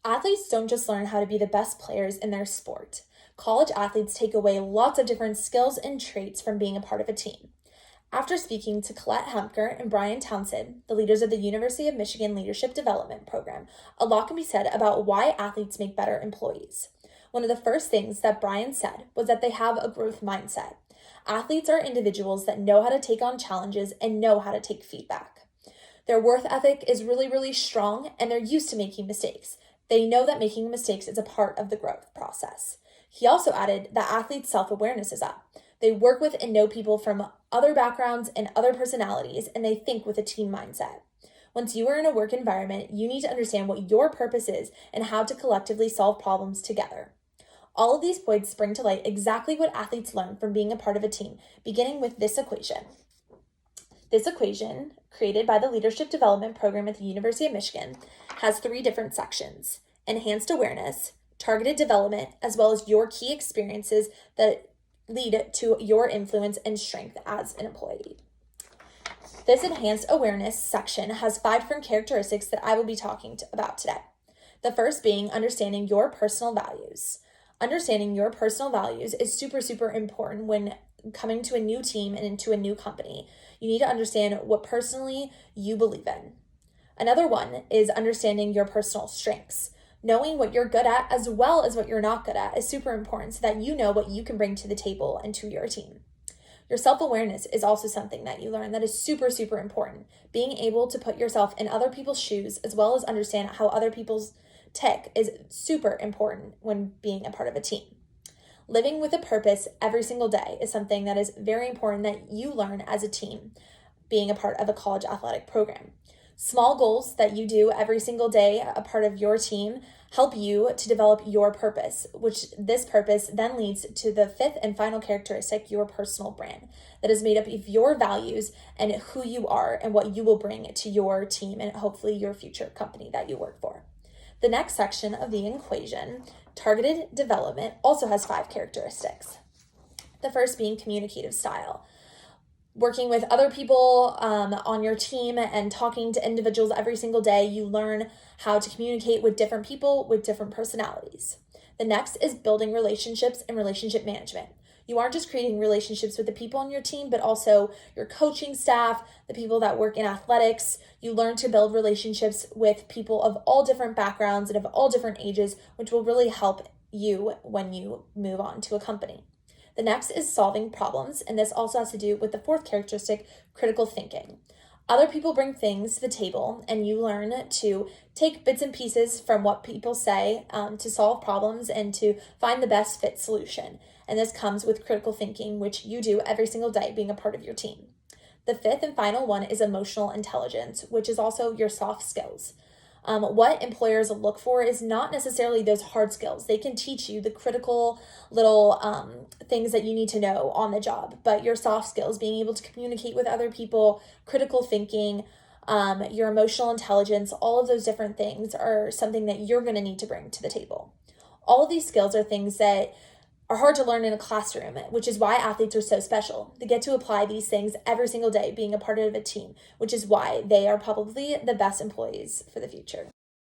Athletes don't just learn how to be the best players in their sport. College athletes take away lots of different skills and traits from being a part of a team. After speaking to Colette Hemker and Brian Townsend, the leaders of the University of Michigan Leadership Development Program, a lot can be said about why athletes make better employees. One of the first things that Brian said was that they have a growth mindset. Athletes are individuals that know how to take on challenges and know how to take feedback. Their work ethic is really strong, and they're used to making mistakes. They know that making mistakes is a part of the growth process. He also added that athletes' self-awareness is up. They work with and know people from other backgrounds and other personalities, and they think with a team mindset. Once you are in a work environment, you need to understand what your purpose is and how to collectively solve problems together. All of these points bring to light exactly what athletes learn from being a part of a team, beginning with this equation. This equation, created by the Leadership Development Program at the University of Michigan, has 3 different sections: enhanced awareness, targeted development, as well as your key experiences that lead to your influence and strength as an employee. This enhanced awareness section has 5 different characteristics that I will be talking about today. The first being understanding your personal values. Understanding your personal values is super important when coming to a new team and into a new company. You need to understand what personally you believe in. Another one is understanding your personal strengths. Knowing what you're good at as well as what you're not good at is super important so that you know what you can bring to the table and to your team. Your self-awareness is also something that you learn that is super important. Being able to put yourself in other people's shoes as well as understand how other people's tick is super important when being a part of a team. Living with a purpose every single day is something that is very important that you learn as a team, being a part of a college athletic program. Small goals that you do every single day, a part of your team, help you to develop your purpose, which this purpose then leads to the 5th and final characteristic, your personal brand, that is made up of your values and who you are and what you will bring to your team and hopefully your future company that you work for. The next section of the equation, targeted development, also has 5 characteristics. The first being communicative style. Working with other people on your team and talking to individuals every single day, you learn how to communicate with different people with different personalities. The next is building relationships and relationship management. You aren't just creating relationships with the people on your team, but also your coaching staff, the people that work in athletics. You learn to build relationships with people of all different backgrounds and of all different ages, which will really help you when you move on to a company. The next is solving problems, and this also has to do with the 4th characteristic, critical thinking. Other people bring things to the table, and you learn to take bits and pieces from what people say to solve problems and to find the best fit solution. And this comes with critical thinking, which you do every single day being a part of your team. The 5th and final one is emotional intelligence, which is also your soft skills. What employers look for is not necessarily those hard skills. They can teach you the critical little things that you need to know on the job, but your soft skills, being able to communicate with other people, critical thinking, your emotional intelligence, all of those different things are something that you're going to need to bring to the table. All of these skills are things that are hard to learn in a classroom, which is why athletes are so special. They get to apply these things every single day being a part of a team, which is why they are probably the best employees for the future.